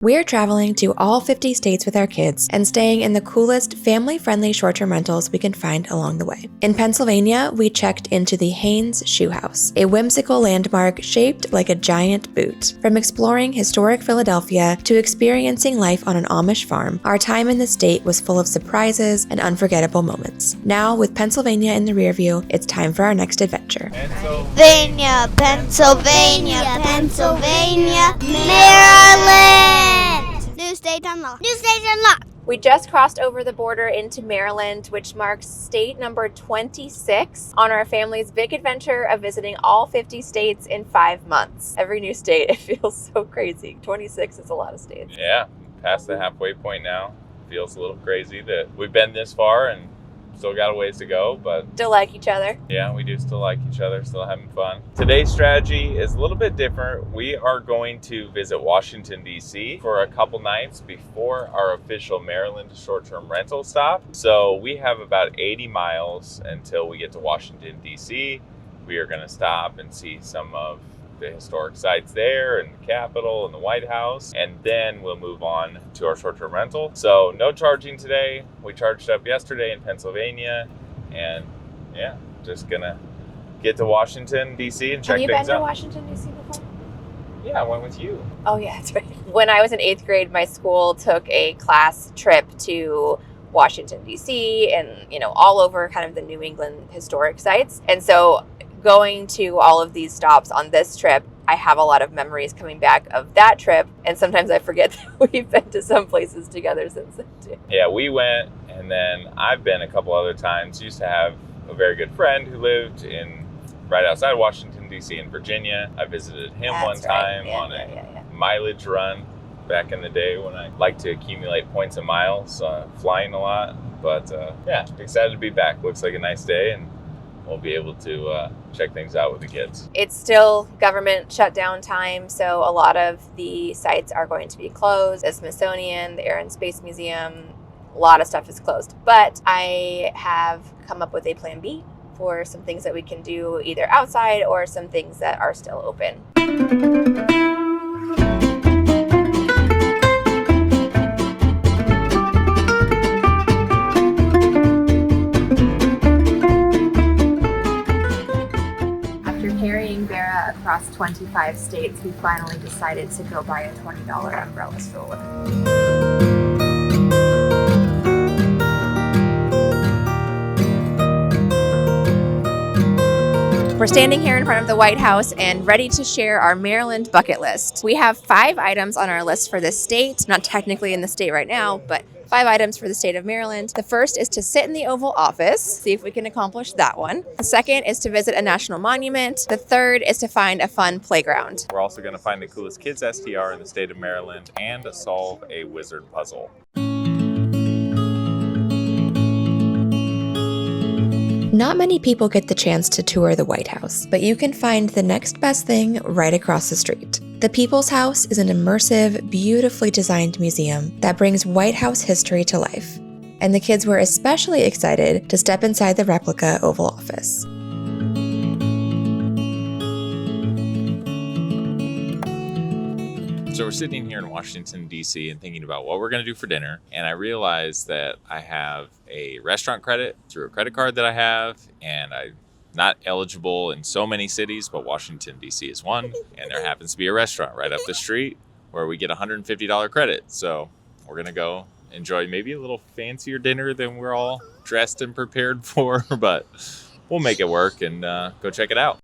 We're traveling to all 50 states with our kids and staying in the coolest family-friendly short-term rentals we can find along the way. In Pennsylvania, we checked into the Haynes Shoe House, a whimsical landmark shaped like a giant boot. From exploring historic Philadelphia to experiencing life on an Amish farm, our time in the state was full of surprises and unforgettable moments. Now, with Pennsylvania in the rearview, it's time for our next adventure. Pennsylvania, Pennsylvania, Pennsylvania, Maryland! New state unlocked. New state unlocked. We just crossed over the border into Maryland, which marks state number 26 on our family's big adventure of visiting all 50 states in 5 months. Every new state, it feels so crazy. 26 is a lot of states. Yeah, past the halfway point now. Feels a little crazy that we've been this far and still got a ways to go, but Still like each other. yeah, we do still like each other, still having fun. Today's strategy is a little bit different. We are going to visit Washington, D.C. for a couple nights before our official Maryland short-term rental stop. So we have about 80 miles until we get to Washington, D.C. We are going to stop and see some of the historic sites there and the Capitol and the White House, and then we'll move on to our short-term rental. So no charging today. We charged up yesterday in Pennsylvania, and yeah, just gonna get to Washington, D.C. and check things out. Have you been to Washington, D.C. before? Yeah, I went with you. Oh yeah, that's right. When I was in 8th grade, my school took a class trip to Washington, D.C. and, all over kind of the New England historic sites. And so going to all of these stops on this trip, I have a lot of memories coming back of that trip, and sometimes I forget that we've been to some places together since then too. Yeah, we went, and then I've been a couple other times. Used to have a very good friend who lived right outside Washington, D.C. in Virginia. I visited him one time on a mileage run back in the day when I liked to accumulate points and miles, flying a lot. But yeah, excited to be back. Looks like a nice day, and we'll be able to check things out with the kids. It's still government shutdown time, so a lot of the sites are going to be closed. The Smithsonian, the Air and Space Museum, a lot of stuff is closed. But I have come up with a plan B for some things that we can do either outside or some things that are still open. Across 25 states, we finally decided to go buy a $20 umbrella stroller. We're standing here in front of the White House and ready to share our Maryland bucket list. We have 5 items on our list for this state, not technically in the state right now, but 5 items for the state of Maryland. The first is to sit in the Oval Office, see if we can accomplish that one. The second is to visit a national monument. The third is to find a fun playground. We're also going to find the coolest kids STR in the state of Maryland and solve a wizard puzzle. Not many people get the chance to tour the White House, but you can find the next best thing right across the street. The People's House is an immersive, beautifully designed museum that brings White House history to life. And the kids were especially excited to step inside the replica Oval Office. So we're sitting here in Washington, D.C. and thinking about what we're going to do for dinner. And I realized that I have a restaurant credit through a credit card that I have, and I'm not eligible in so many cities, but Washington, D.C. is one. And there happens to be a restaurant right up the street where we get a $150 credit. So we're going to go enjoy maybe a little fancier dinner than we're all dressed and prepared for, but we'll make it work and go check it out.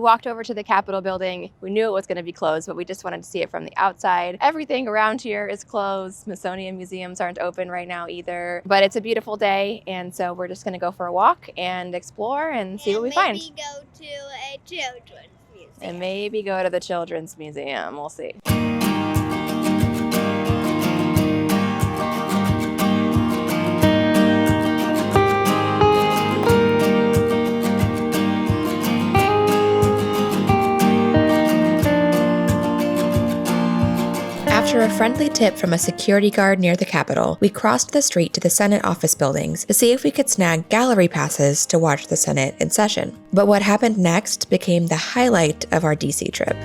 walked over to the Capitol building. We knew it was going to be closed, but we just wanted to see it from the outside. Everything around here is closed. Smithsonian museums aren't open right now either, but it's a beautiful day, and so we're just going to go for a walk and explore and see what we find. Maybe go to a children's museum. And maybe go to the Children's Museum. We'll see. After a friendly tip from a security guard near the Capitol, we crossed the street to the Senate office buildings to see if we could snag gallery passes to watch the Senate in session. But what happened next became the highlight of our DC trip.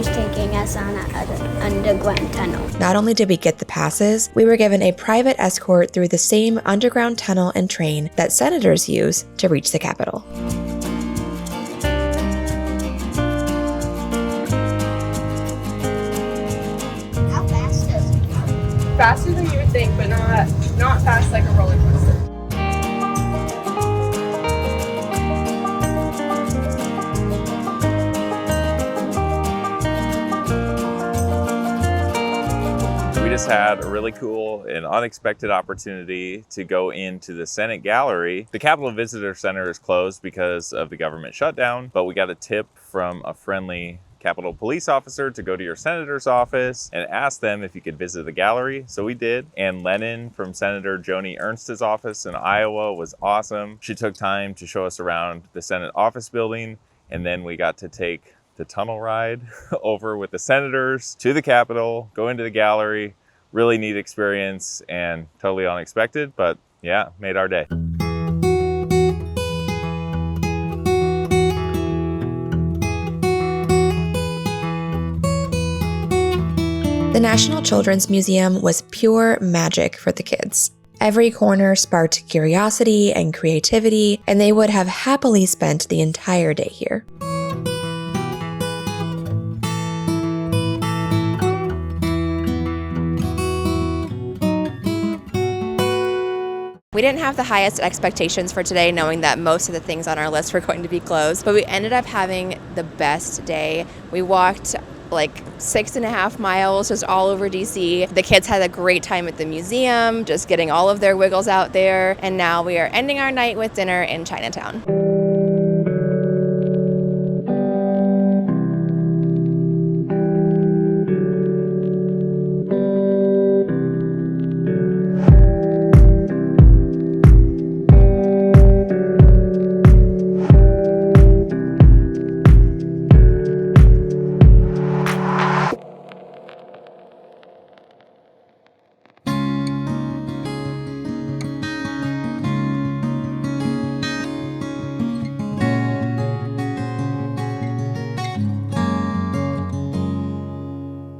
Taking us on an underground tunnel. Not only did we get the passes, we were given a private escort through the same underground tunnel and train that senators use to reach the Capitol. How fast does it go? Faster than you would think, but not fast like a roller coaster. We just had a really cool and unexpected opportunity to go into the Senate gallery. The Capitol Visitor Center is closed because of the government shutdown, but we got a tip from a friendly Capitol police officer to go to your senator's office and ask them if you could visit the gallery. So we did. And Lennon from Senator Joni Ernst's office in Iowa was awesome. She took time to show us around the Senate office building, and then we got to take the tunnel ride over with the senators to the Capitol, go into the gallery. Really neat experience and totally unexpected, but yeah, made our day. The National Children's Museum was pure magic for the kids. Every corner sparked curiosity and creativity, and they would have happily spent the entire day here. We didn't have the highest expectations for today, knowing that most of the things on our list were going to be closed, but we ended up having the best day. We walked like 6.5 miles just all over DC. The kids had a great time at the museum, just getting all of their wiggles out there, and now we are ending our night with dinner in Chinatown.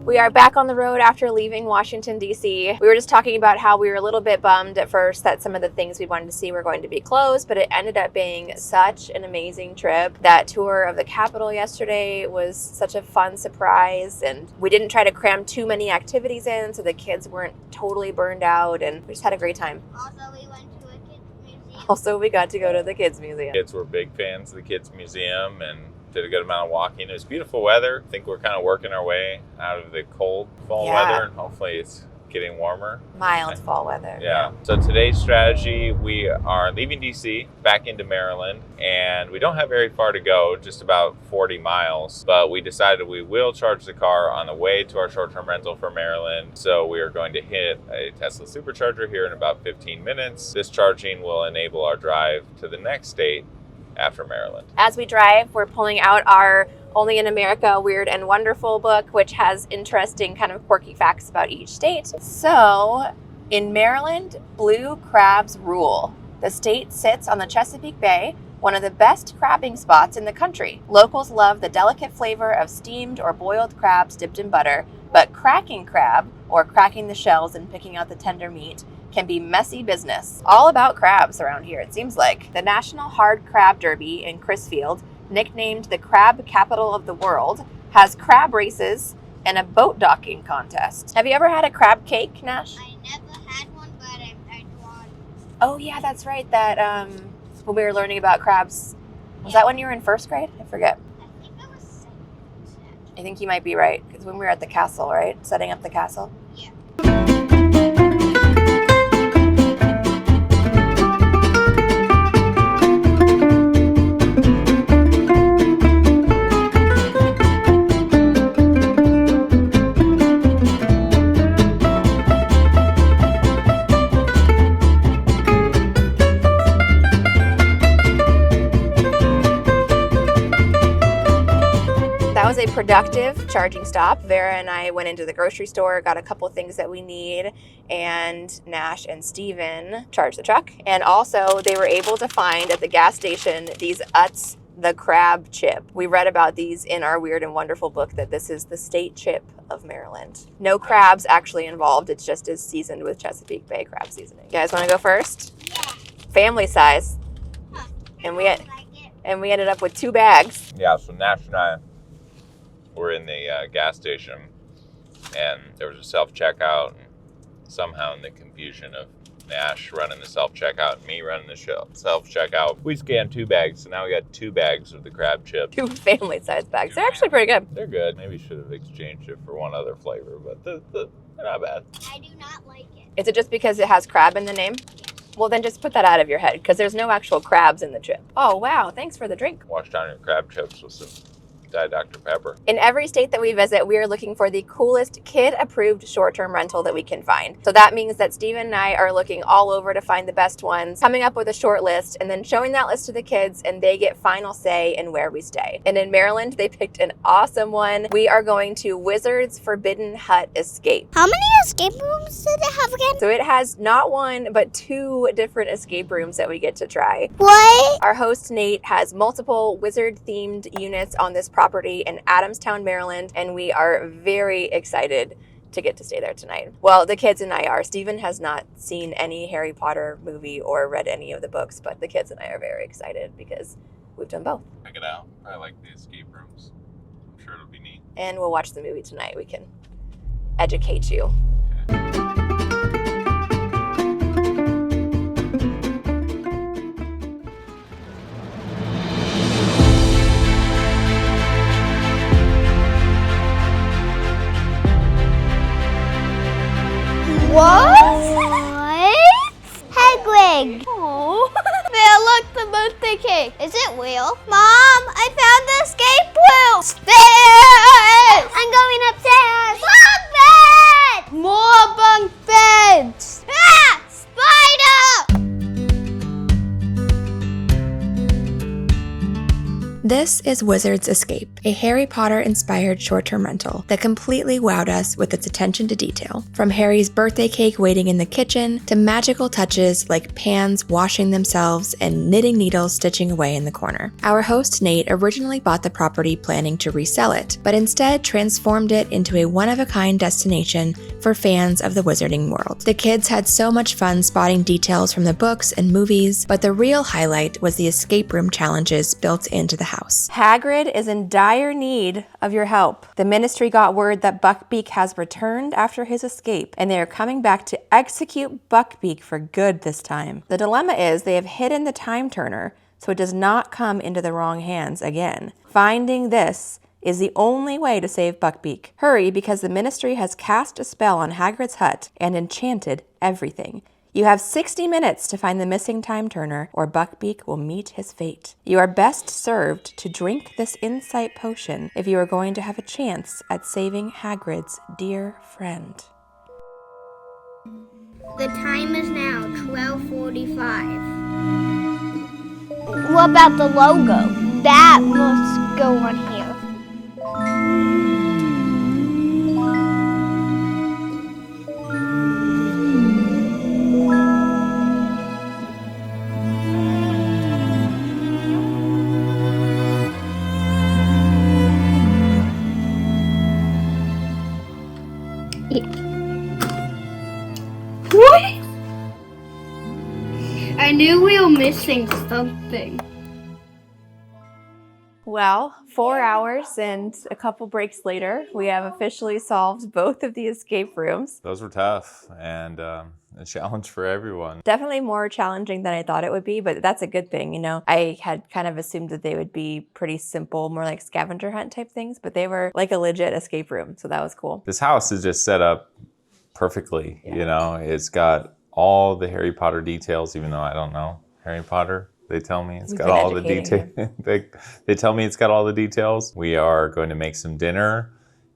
We are back on the road after leaving Washington, D.C. We were just talking about how we were a little bit bummed at first that some of the things we wanted to see were going to be closed, but it ended up being such an amazing trip. That tour of the Capitol yesterday was such a fun surprise, and we didn't try to cram too many activities in so the kids weren't totally burned out, and we just had a great time. Also, we went to a kids museum. Also, we got to go to the Kids Museum. Kids were big fans of the Kids Museum and did a good amount of walking. It was beautiful weather. I think we're kind of working our way out of the cold fall weather, and hopefully it's getting warmer. Mild fall weather. Yeah. So today's strategy, we are leaving DC back into Maryland, and we don't have very far to go, just about 40 miles, but we decided we will charge the car on the way to our short-term rental for Maryland. So we are going to hit a Tesla supercharger here in about 15 minutes. This charging will enable our drive to the next state after Maryland. As we drive, we're pulling out our Only in America Weird and Wonderful book, which has interesting kind of quirky facts about each state. So, in Maryland, blue crabs rule. The state sits on the Chesapeake Bay, one of the best crabbing spots in the country. Locals love the delicate flavor of steamed or boiled crabs dipped in butter, but cracking crab, or cracking the shells and picking out the tender meat, can be messy business. All about crabs around here, it seems like. The National Hard Crab Derby in Crisfield, nicknamed the crab capital of the world, has crab races and a boat docking contest. Have you ever had a crab cake, Nash? I never had one, but I drawn. Oh yeah, that's right. That when we were learning about crabs, was that when you were in first grade? I forget. I think I was 7. I think you might be right because when we were at the castle, right, setting up the castle. Yeah. That was a productive charging stop. Vera and I went into the grocery store, got a couple things that we need, and Nash and Steven charged the truck. And also, they were able to find at the gas station these Utz the crab chip. We read about these in our Weird and Wonderful book that this is the state chip of Maryland. No crabs actually involved. It's just as seasoned with Chesapeake Bay crab seasoning. You guys want to go first? Yeah. Family size. Huh. And I like it. we ended up with 2 bags. Yeah, so Nash and I were in the gas station, and there was a self-checkout, and somehow in the confusion of Nash running the self-checkout and me running the self-checkout, we scanned 2 bags, so now we got 2 bags of the crab chips. 2 family-size bags. They're actually pretty good. They're good. Maybe should have exchanged it for one other flavor, but they're not bad. I do not like it. Is it just because it has crab in the name? Well, then just put that out of your head because there's no actual crabs in the chip. Oh, wow. Thanks for the drink. Wash down your crab chips with some Diet Dr. Pepper. In every state that we visit, we are looking for the coolest kid-approved short-term rental that we can find. So that means that Steven and I are looking all over to find the best ones, coming up with a short list, and then showing that list to the kids, and they get final say in where we stay. And in Maryland, they picked an awesome one. We are going to Wizard's Forbidden Hut Escape. How many escape rooms did it have again? So it has not 1, but 2 different escape rooms that we get to try. What? Our host, Nate, has multiple wizard-themed units on this property in Adamstown, Maryland, and we are very excited to get to stay there tonight. Well, the kids and I are. Steven has not seen any Harry Potter movie or read any of the books, but the kids and I are very excited because we've done both. Check it out. I like the escape rooms. I'm sure it'll be neat. And we'll watch the movie tonight. We can educate you. What? Hagrid. Oh. There, look, the birthday cake. Is it real? Mom, I found the escape room. Stairs. I'm going upstairs. Bunk bed. More bunk beds. Ah, spider. This is Wizard's Escape, a Harry Potter-inspired short-term rental that completely wowed us with its attention to detail. From Harry's birthday cake waiting in the kitchen to magical touches like pans washing themselves and knitting needles stitching away in the corner. Our host Nate originally bought the property planning to resell it, but instead transformed it into a one-of-a-kind destination for fans of the wizarding world. The kids had so much fun spotting details from the books and movies, but the real highlight was the escape room challenges built into the house. Hagrid is in dire need of your help. The ministry got word that Buckbeak has returned after his escape, and they are coming back to execute Buckbeak for good this time. The dilemma is they have hidden the time turner so it does not come into the wrong hands again. Finding this is the only way to save Buckbeak. Hurry, because the ministry has cast a spell on Hagrid's hut and enchanted everything. You have 60 minutes to find the missing time turner, or Buckbeak will meet his fate. You are best served to drink this insight potion if you are going to have a chance at saving Hagrid's dear friend. The time is now 12:45. What about the logo? That must go on here. What? I knew we were missing something. Well, 4 hours and a couple breaks later, we have officially solved both of the escape rooms. Those were tough and a challenge for everyone. Definitely more challenging than I thought it would be, but that's a good thing. You know, I had kind of assumed that they would be pretty simple, more like scavenger hunt type things, but they were like a legit escape room. So that was cool. This house is just set up perfectly. You know, it's got all the Harry Potter details, even though I don't know Harry Potter. They tell me it's got all the details. They tell me it's got all the details. We are going to make some dinner.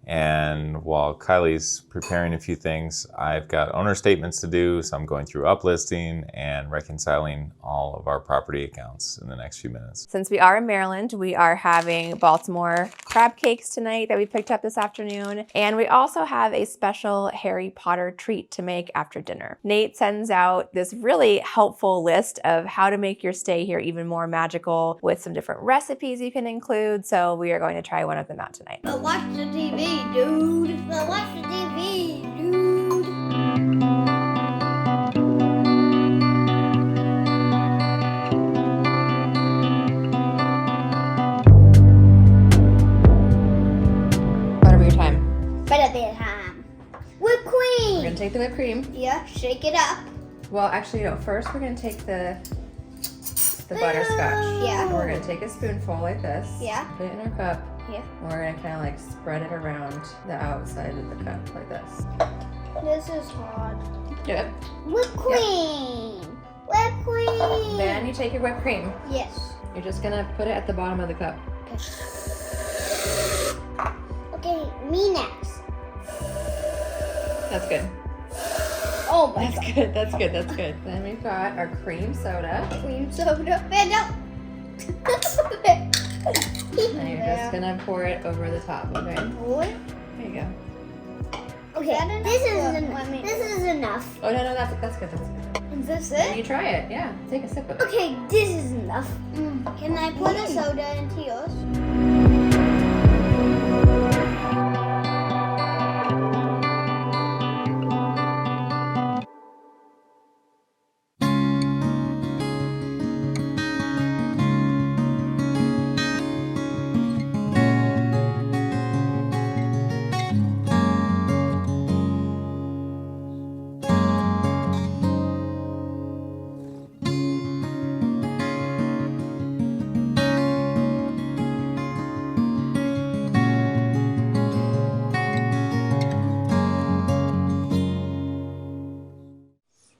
And while Kylie's preparing a few things, I've got owner statements to do. So I'm going through uplisting and reconciling all of our property accounts in the next few minutes. Since we are in Maryland, we are having Baltimore crab cakes tonight that we picked up this afternoon. And we also have a special Harry Potter treat to make after dinner. Nate sends out this really helpful list of how to make your stay here even more magical with some different recipes you can include. So we are going to try one of them out tonight. But watch the TV. Dude, but watch the TV, dude. Butterbeer time. Butterbeer time. Whipped cream. We're gonna take the whipped cream. Yeah, shake it up. Well, actually, no. First, we're gonna take the butterscotch. Yeah. And we're gonna take a spoonful like this. Yeah. Put it in our cup. Yeah. And we're gonna kind of like spread it around the outside of the cup like this. This is hard. Good. Whipped cream. Whipped cream. Then you take your whipped cream. Yes. You're just gonna put it at the bottom of the cup. Okay, me next. That's good. Oh my That's god. good. That's good. That's good. Then we've got our cream soda. Cream soda. Man, no. And you're just gonna pour it over the top, okay? What? There you go. Okay, this is enough. Oh, no, that's good. That's good. Is this Then it? you try it. Yeah. Take a sip of it. Okay, this is enough. Can I pour the soda into yours?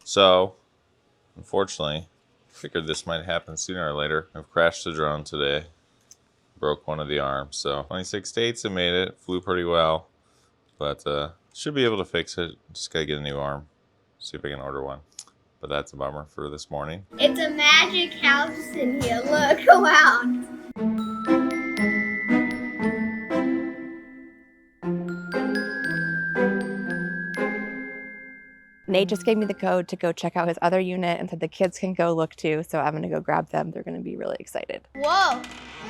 So, unfortunately, figured this might happen sooner or later. I've crashed the drone today. Broke one of the arms. So 26 states, I made it. Flew pretty well. But should be able to fix it. Just gotta get a new arm. See if I can order one. But that's a bummer for this morning. It's a magic house in here. Look around. Nate just gave me the code to go check out his other unit and said the kids can go look too, so I'm gonna go grab them. They're gonna be really excited. Whoa.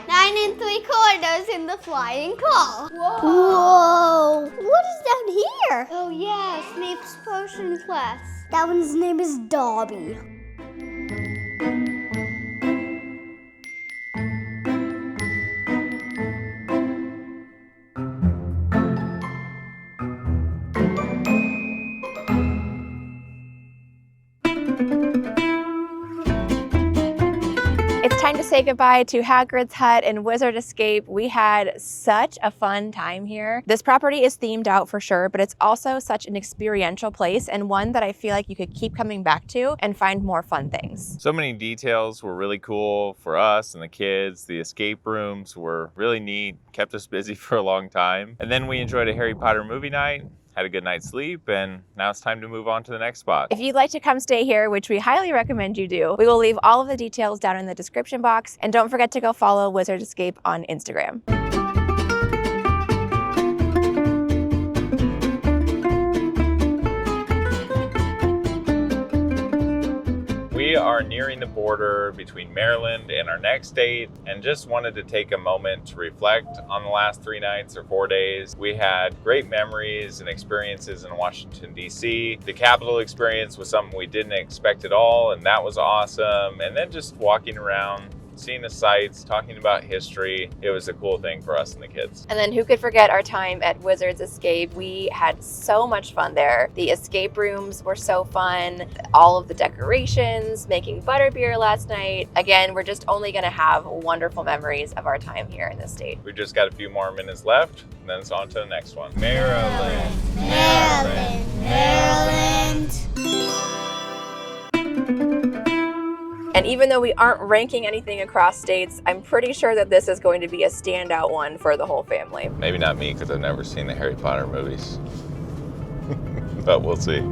9 3/4 in the flying car. Whoa. What is down here? Oh yeah, Snape's potion class. That one's name is Dobby. It's time to say goodbye to Hagrid's Hut and Wizard Escape. We had such a fun time here. This property is themed out for sure, but it's also such an experiential place and one that I feel like you could keep coming back to and find more fun things. So many details were really cool for us and the kids. The escape rooms were really neat, kept us busy for a long time. And then we enjoyed a Harry Potter movie night, had a good night's sleep, and now it's time to move on to the next spot. If you'd like to come stay here, which we highly recommend you do, we will leave all of the details down in the description box. And don't forget to go follow Wizard Escape on Instagram. We are nearing the border between Maryland and our next state and just wanted to take a moment to reflect on the last 3 nights or 4 days. We had great memories and experiences in Washington, D.C. The Capitol experience was something we didn't expect at all, and that was awesome. And then just walking around seeing the sights, talking about history. It was a cool thing for us and the kids. And then who could forget our time at Wizards Escape? We had so much fun there. The escape rooms were so fun. All of the decorations, making butterbeer last night. Again, we're just only gonna have wonderful memories of our time here in the state. We've just got a few more minutes left, and then it's on to the next one. Maryland. And even though we aren't ranking anything across states, I'm pretty sure that this is going to be a standout one for the whole family. Maybe not me, because I've never seen the Harry Potter movies. But we'll see.